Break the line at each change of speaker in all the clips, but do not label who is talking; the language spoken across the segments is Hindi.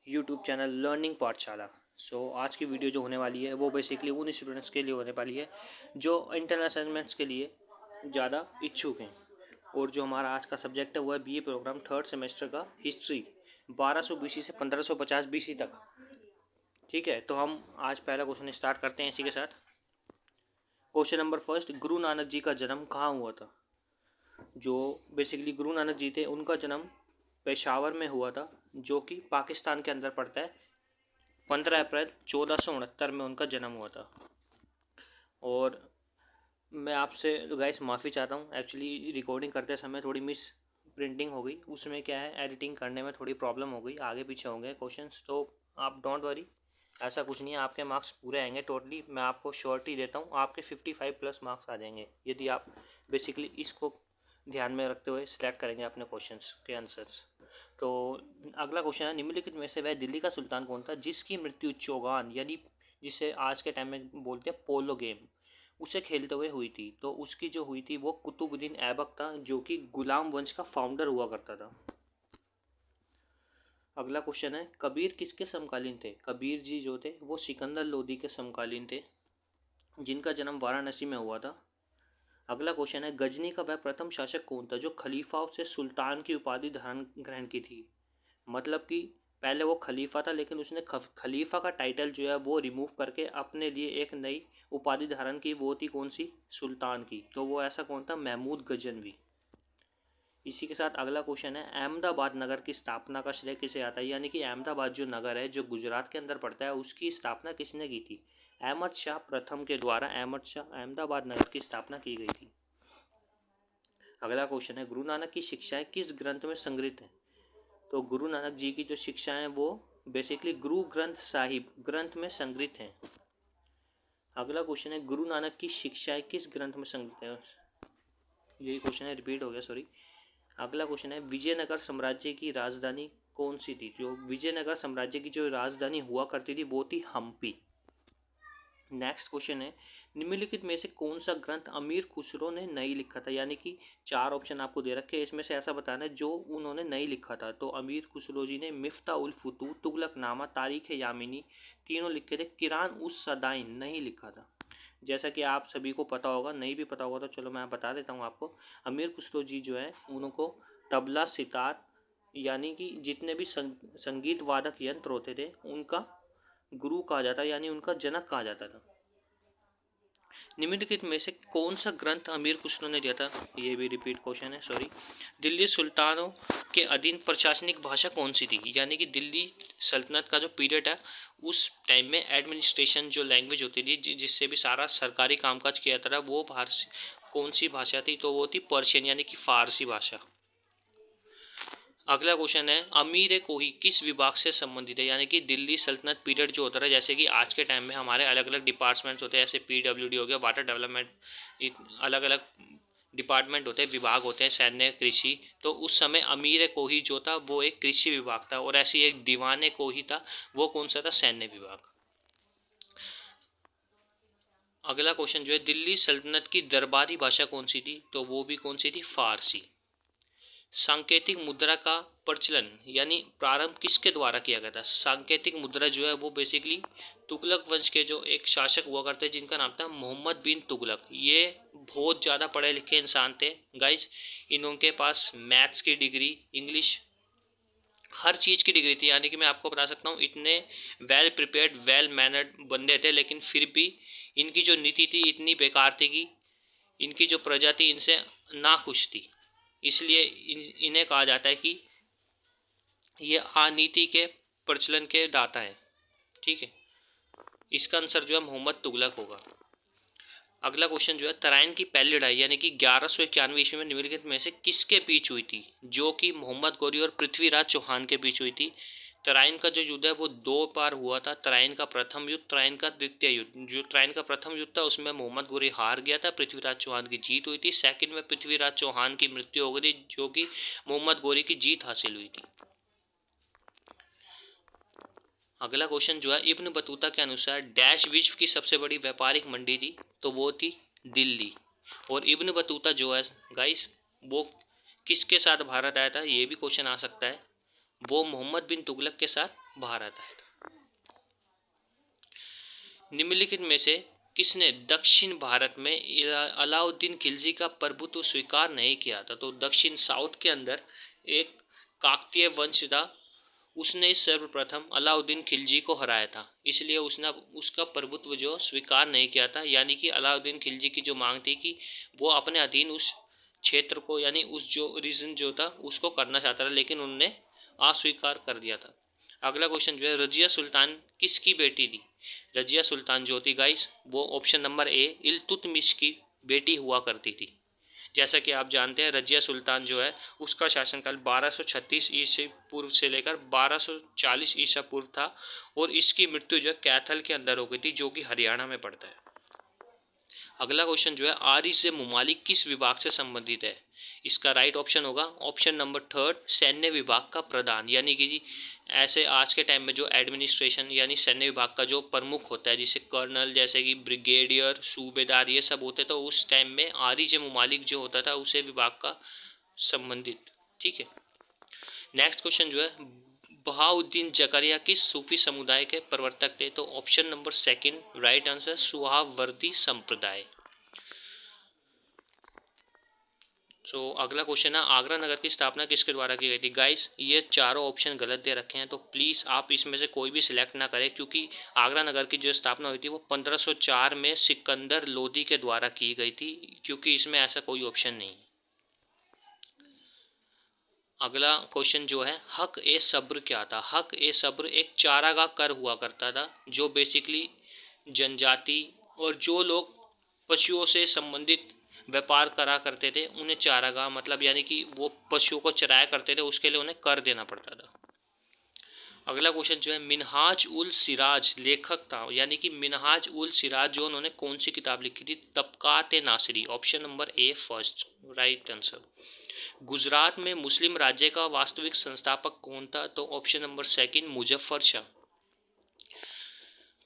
यूट्यूब चैनल लर्निंग पाठशाला। आज की वीडियो जो होने वाली है वो बेसिकली उन स्टूडेंट्स के लिए होने वाली है जो इंटरनल असेसमेंट्स के लिए ज़्यादा इच्छुक हैं। और जो हमारा आज का सब्जेक्ट है वो है बीए प्रोग्राम थर्ड सेमेस्टर का हिस्ट्री 1200 BC से 1550 BC तक। ठीक है, तो हम आज पहला क्वेश्चन स्टार्ट करते हैं इसी के साथ। Question number first, Guru Nanak ji का जन्म कहाँ हुआ था? जो बेसिकली गुरु नानक जी थे उनका जन्म पेशावर में हुआ था, जो कि पाकिस्तान के अंदर पड़ता है। 15 अप्रैल 1469 में उनका जन्म हुआ था। और मैं आपसे गाइस माफ़ी चाहता हूँ, एक्चुअली रिकॉर्डिंग करते समय थोड़ी मिस प्रिंटिंग हो गई, उसमें क्या है एडिटिंग करने में थोड़ी प्रॉब्लम हो गई, आगे पीछे होंगे क्वेश्चंस, तो आप डोंट वरी, ऐसा कुछ नहीं है, आपके मार्क्स पूरे आएंगे टोटली। मैं आपको श्योरिटी देता हूँ आपके 55+ मार्क्स आ जाएंगे यदि आप बेसिकली इसको ध्यान में रखते हुए सिलेक्ट करेंगे अपने क्वेश्चंस के आंसर्स। तो अगला क्वेश्चन है, निम्नलिखित में से वह दिल्ली का सुल्तान कौन था जिसकी मृत्यु चौगान यानी जिसे आज के टाइम में बोलते हैं पोलो गेम, उसे खेलते हुए हुई थी? तो उसकी जो हुई थी वो कुतुबुद्दीन ऐबक था, जो कि गुलाम वंश का फाउंडर हुआ करता था। अगला क्वेश्चन है, कबीर किसके समकालीन थे? कबीर जी जो थे वो सिकंदर लोदी के समकालीन थे, जिनका जन्म वाराणसी में हुआ था। अगला क्वेश्चन है, गजनी का वह प्रथम शासक कौन था जो खलीफा से सुल्तान की उपाधि धारण ग्रहण की थी? मतलब कि पहले वो खलीफा था लेकिन उसने खलीफा का टाइटल जो है वो रिमूव करके अपने लिए एक नई उपाधि धारण की, वो थी कौन सी? सुल्तान की। तो वो ऐसा कौन था? महमूद गजनवी। इसी के साथ अगला क्वेश्चन है, अहमदाबाद नगर की स्थापना का श्रेय किसे आता है? यानी कि अहमदाबाद जो नगर है जो गुजरात के अंदर पड़ता है उसकी स्थापना किसने की थी? अहमद शाह प्रथम के द्वारा अहमदाबाद नगर की स्थापना की गई थी। अगला क्वेश्चन है, गुरु नानक की शिक्षाएं किस ग्रंथ में संग्रहित हैं? तो गुरु नानक जी की जो शिक्षाएं वो बेसिकली गुरु ग्रंथ साहिब ग्रंथ में संग्रहित हैं। अगला क्वेश्चन है, गुरु नानक की शिक्षाएं किस ग्रंथ में संग्रहित हैं? यही क्वेश्चन है, रिपीट हो गया, सॉरी। अगला क्वेश्चन है, विजयनगर साम्राज्य की राजधानी कौन सी थी? जो विजयनगर साम्राज्य की जो राजधानी हुआ करती थी वो थी हम्पी। नेक्स्ट क्वेश्चन है, निम्नलिखित में से कौन सा ग्रंथ अमीर खुसरो ने नहीं लिखा था? यानी कि 4 ऑप्शन आपको दे रखे हैं, इसमें से ऐसा बताना है जो उन्होंने नहीं लिखा था। तो अमीर खुसरो जी ने मिफ्ता उल फुतूह, तुगलकनामा, तारीख यामिनी तीनों लिखे थे। किरान उस सदाइन नहीं लिखा था। जैसा कि आप सभी को पता होगा, नहीं भी पता होगा तो चलो मैं बता देता हूँ आपको। अमीर खुसरो जी जो है उनको तबला, सितार यानी कि जितने भी संगीत वादक यंत्र होते थे उनका गुरु कहा जाता, यानी उनका जनक कहा जाता था। निम्नलिखित में से कौन सा ग्रंथ अमीर खुसरो ने दिया था? ये भी रिपीट क्वेश्चन है, सॉरी। दिल्ली सुल्तानों के अधीन प्रशासनिक भाषा कौन सी थी? यानी कि दिल्ली सल्तनत का जो पीरियड है उस टाइम में एडमिनिस्ट्रेशन जो लैंग्वेज होती थी जिससे भी सारा सरकारी कामकाज किया जाता था वो कौन सी भाषा थी? तो वो थी पर्शियन यानी कि फारसी भाषा। अगला क्वेश्चन है, अमीर कोही किस विभाग से संबंधित है? यानी कि दिल्ली सल्तनत पीरियड जो होता है, जैसे कि आज के टाइम में हमारे अलग अलग डिपार्टमेंट्स होते हैं, जैसे PWD हो गया, वाटर डेवलपमेंट, अलग अलग डिपार्टमेंट होते हैं, विभाग होते हैं, सैन्य, कृषि। तो उस समय अमीर कोही जो था वो एक कृषि विभाग था, और ऐसी एक दीवान कोही था, वो कौन सा था? सैन्य विभाग। अगला क्वेश्चन जो है, दिल्ली सल्तनत की दरबारी भाषा कौन सी थी? तो वो भी कौन सी थी? फारसी। सांकेतिक मुद्रा का प्रचलन यानी प्रारंभ किसके द्वारा किया गया था? सांकेतिक मुद्रा जो है वो बेसिकली तुगलक वंश के जो एक शासक हुआ करते जिनका नाम था मोहम्मद बिन तुगलक। ये बहुत ज़्यादा पढ़े लिखे इंसान थे गाइज। इनके पास मैथ्स की डिग्री, इंग्लिश, हर चीज़ की डिग्री थी। यानी कि मैं आपको बता सकता हूँ इतने वेल प्रिपेयर्ड, वेल मैनर्ड बंदे थे, लेकिन फिर भी इनकी जो नीति थी इतनी बेकार थी कि इनकी जो प्रजा थी इनसे नाखुश थी। इसलिए इन्हें कहा जाता है कि ये अनीति के प्रचलन के दाता है। ठीक है, इसका आंसर जो है मोहम्मद तुगलक होगा। अगला क्वेश्चन जो है, तराइन की पहली लड़ाई यानी कि 1191 ईस्वी में निम्नलिखित में से किसके बीच हुई थी? जो कि मोहम्मद गौरी और पृथ्वीराज चौहान के बीच हुई थी। तराइन का जो युद्ध है वो 2 बार हुआ था। तराइन का प्रथम युद्ध, तराइन का द्वितीय युद्ध। जो तराइन का प्रथम युद्ध था उसमें मोहम्मद गौरी हार गया था, पृथ्वीराज चौहान की जीत हुई थी। सेकंड में पृथ्वीराज चौहान की मृत्यु हो गई थी, जो कि मोहम्मद गौरी की जीत हासिल हुई थी। अगला क्वेश्चन जो है, इब्न बतूता के अनुसार डैश विश्व की सबसे बड़ी व्यापारिक मंडी थी? तो वो थी दिल्ली। और इब्न बतूता जो है गाइस वो किसके साथ भारत आया था? ये भी क्वेश्चन आ सकता है। वो मोहम्मद बिन तुगलक के साथ भारत आया था। निम्नलिखित में से किसने दक्षिण भारत में अलाउद्दीन खिलजी का प्रभुत्व स्वीकार नहीं किया था? तो दक्षिण साउथ के अंदर एक काकतीय वंश था, उसने सर्वप्रथम अलाउद्दीन खिलजी को हराया था, इसलिए उसने उसका प्रभुत्व जो स्वीकार नहीं किया था। यानी कि अलाउद्दीन खिलजी की जो मांग थी कि वो अपने अधीन उस क्षेत्र को, यानी उस जो रीजन जो था उसको करना चाहता था, लेकिन उनने अस्वीकार कर दिया था। अगला क्वेश्चन जो है, रजिया सुल्तान किसकी बेटी थी? रजिया सुल्तान जो थी गाइस, वो ऑप्शन नंबर ए इल्तुतमिश की बेटी हुआ करती थी। जैसा कि आप जानते हैं रजिया सुल्तान जो है उसका शासनकाल 1236 ईसा पूर्व से लेकर 1240 ईसा पूर्व था, और इसकी मृत्यु जो है कैथल के अंदर हो गई थी, जो कि हरियाणा में पड़ता है। अगला क्वेश्चन जो है, आरिज़ मुमालिक किस विभाग से संबंधित है? इसका राइट ऑप्शन होगा ऑप्शन नंबर थर्ड, सैन्य विभाग का प्रधान। यानी कि ऐसे आज के टाइम में जो एडमिनिस्ट्रेशन यानी सैन्य विभाग का जो प्रमुख होता है, जिसे कर्नल, जैसे कि ब्रिगेडियर, सूबेदार, ये सब होते, तो उस टाइम में आरिज़ मुमालिक जो होता था उसे विभाग का संबंधित। ठीक है। नेक्स्ट क्वेश्चन जो है, बहाउद्दीन जकरिया किस सूफी समुदाय के प्रवर्तक थे? तो option number second right answer, Suhrawardi संप्रदाय। तो अगला क्वेश्चन है, आगरा नगर की स्थापना किसके द्वारा की गई थी? गाइस ये चारों ऑप्शन गलत दे रखे हैं, तो प्लीज़ आप इसमें से कोई भी सिलेक्ट ना करें, क्योंकि आगरा नगर की जो स्थापना हुई थी वो 1504 में सिकंदर लोदी के द्वारा की गई थी, क्योंकि इसमें ऐसा कोई ऑप्शन नहीं। अगला क्वेश्चन जो है, हक ए सब्र क्या था? हक ए सब्र एक चारागाह कर हुआ करता था, जो बेसिकली जनजाति और जो लोग पशुओं से संबंधित व्यापार करा करते थे उन्हें चारागाह, मतलब यानी कि वो पशुओं को चराया करते थे, उसके लिए उन्हें कर देना पड़ता था। अगला क्वेश्चन जो है, मिनहाज उल सिराज लेखक था, यानी कि मिनहाज उल सिराज जो उन्होंने कौन सी किताब लिखी थी? Tabaqat Nasiri. Option number A first right answer. Gujarat में मुस्लिम राज्य का वास्तविक संस्थापक कौन था? तो option number second Muzaffar Shah.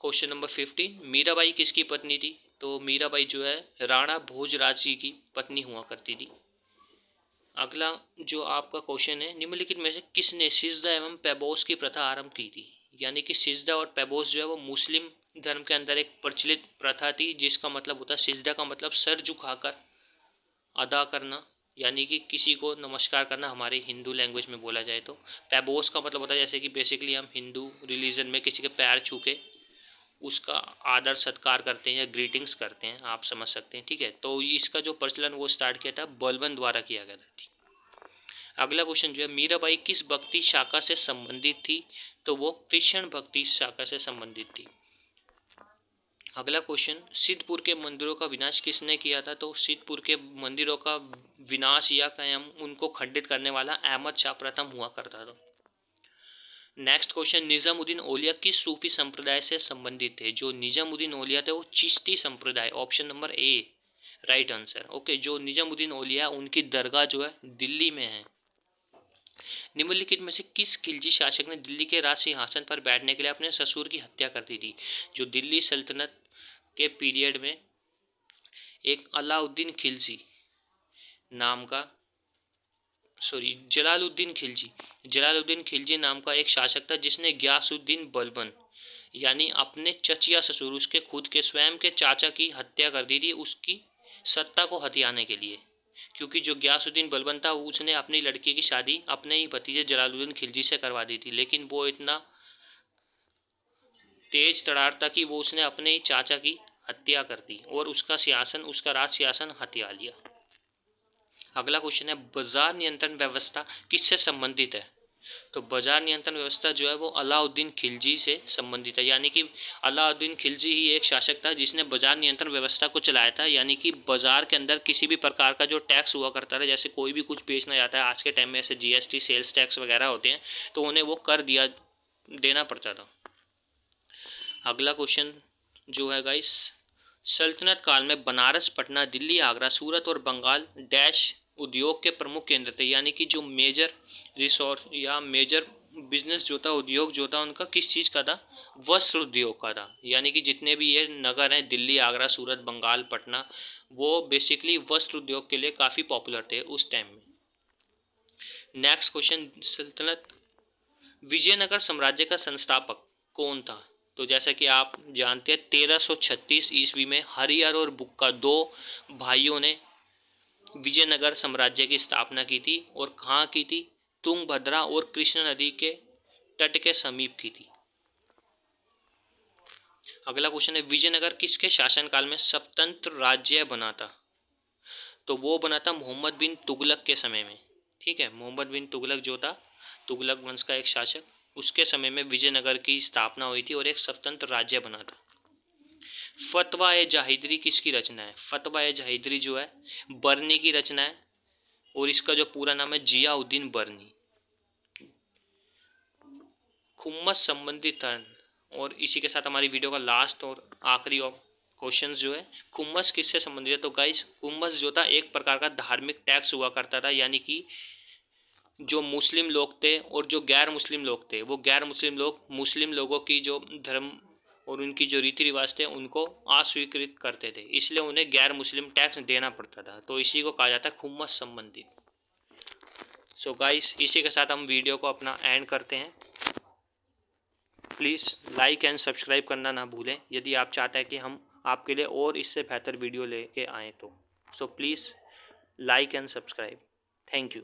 Question number 15, Mirabai किसकी पत्नी थी? तो मीराबाई जो है राणा भोजराज जी की पत्नी हुआ करती थी। अगला जो आपका क्वेश्चन है, निम्नलिखित में से किसने सिजदा एवं पैबोस की प्रथा आरंभ की थी? यानी कि सिजदा और पैबोस जो है वो मुस्लिम धर्म के अंदर एक प्रचलित प्रथा थी, जिसका मतलब होता है, सिजदा का मतलब सर झुकाकर अदा करना, यानी कि किसी को नमस्कार करना हमारे हिंदू लैंग्वेज में बोला जाए तो। पैबोस का मतलब होता है जैसे कि बेसिकली हम हिंदू रिलीजन में किसी के पैर छू के उसका आदर सत्कार करते हैं या ग्रीटिंग्स करते हैं, आप समझ सकते हैं। ठीक है, तो इसका जो प्रचलन वो स्टार्ट किया था बलबन द्वारा किया गया था। अगला क्वेश्चन जो है, मीराबाई किस भक्ति शाखा से संबंधित थी? तो वो कृष्ण भक्ति शाखा से संबंधित थी। अगला क्वेश्चन, सिद्धपुर के मंदिरों का विनाश किसने किया था? तो सिद्धपुर के मंदिरों का विनाश या कायम उनको खंडित करने वाला अहमद शाह प्रथम हुआ करता था। नेक्स्ट क्वेश्चन, निजामुद्दीन औलिया किस सूफी संप्रदाय से संबंधित थे? जो निजामुद्दीन औलिया थे वो चिश्ती संप्रदाय। ऑप्शन नंबर ए राइट आंसर। ओके, जो निजामुद्दीन औलिया उनकी दरगाह जो है दिल्ली में है। निम्नलिखित में से किस खिलजी शासक ने दिल्ली के राज सिंहासन पर बैठने के लिए अपने ससुर की हत्या कर दी थी? जो दिल्ली सल्तनत के पीरियड में एक अलाउद्दीन खिलजी नाम का, सॉरी जलालुद्दीन खिलजी नाम का एक शासक था, जिसने गयासुद्दीन बलबन यानी अपने चचिया ससुर, उसके खुद के स्वयं के चाचा की हत्या कर दी थी, उसकी सत्ता को हथियाने के लिए। क्योंकि जो गयासुद्दीन बलबन था उसने अपनी लड़की की शादी अपने ही भतीजे जलालुद्दीन खिलजी से करवा दी थी, लेकिन वो इतना तेज तड़ार था कि वो उसने अपने ही चाचा की हत्या कर दी और उसका सिंहासन, उसका राज सिंहासन हथिया लिया। अगला क्वेश्चन है, बाजार नियंत्रण व्यवस्था किससे संबंधित है? तो बाजार नियंत्रण व्यवस्था जो है वो अलाउद्दीन खिलजी से संबंधित है। यानी कि अलाउद्दीन खिलजी ही एक शासक था जिसने बाजार नियंत्रण व्यवस्था को चलाया था। यानी कि बाजार के अंदर किसी भी प्रकार का जो टैक्स हुआ करता था, जैसे कोई भी कुछ बेचना जाता है आज के टाइम में, ऐसे जीएसटी सेल्स टैक्स वगैरह होते हैं, तो उन्हें वो कर दिया देना पड़ता था। अगला क्वेश्चन जो है गाइस, सल्तनत काल में बनारस, पटना, दिल्ली, आगरा, सूरत और बंगाल डैश उद्योग के प्रमुख केंद्र थे। यानी कि जो मेजर रिसोर्स या मेजर बिजनेस जो था, उद्योग जो था उनका किस चीज़ का था? वस्त्र उद्योग का था। यानी कि जितने भी ये नगर हैं दिल्ली, आगरा, सूरत, बंगाल, पटना, वो बेसिकली वस्त्र उद्योग के लिए काफ़ी पॉपुलर थे उस टाइम में। नेक्स्ट क्वेश्चन, सल्तनत विजयनगर साम्राज्य का संस्थापक कौन था? तो जैसा कि आप जानते हैं 1336 ईस्वी में हरिहर और बुक्का दो भाइयों ने विजयनगर साम्राज्य की स्थापना की थी। और कहाँ की थी? तुंगभद्रा और कृष्ण नदी के तट के समीप की थी। अगला क्वेश्चन है, विजयनगर किसके शासनकाल में स्वतंत्र राज्य बना था? तो वो बना था मोहम्मद बिन तुगलक के समय में। ठीक है, मोहम्मद बिन तुगलक जो था, तुगलक वंश का एक शासक, उसके समय में विजयनगर की स्थापना हुई थी और एक स्वतंत्र राज्य बना था। फतवा ए जाहिदरी किसकी रचना है? फतवा ए जाहिदरी जो है बर्नी की रचना है और इसका जो पूरा नाम है जियाउद्दीन बर्नी। खुम्मस संबंधित था। और इसी के साथ हमारी वीडियो का लास्ट और आखिरी क्वेश्चन जो है, खुम्मस किससे संबंधित है? तो गाइस खुम्मस जो था एक प्रकार का धार्मिक टैक्स हुआ करता था, यानी कि जो मुस्लिम लोग थे और जो गैर मुस्लिम लोग थे, वो गैर मुस्लिम लोग मुस्लिम लोगों की जो धर्म और उनकी जो रीति रिवाज थे उनको अस्वीकृत करते थे, इसलिए उन्हें गैर मुस्लिम टैक्स देना पड़ता था। तो इसी को कहा जाता है खुम्मस संबंधित। सो गाइस इसी के साथ हम वीडियो को अपना एंड करते हैं। प्लीज़ लाइक एंड सब्सक्राइब करना ना भूलें यदि आप चाहते हैं कि हम आपके लिए और इससे बेहतर वीडियो लेके आएँ तो। So please like and subscribe. Thank you.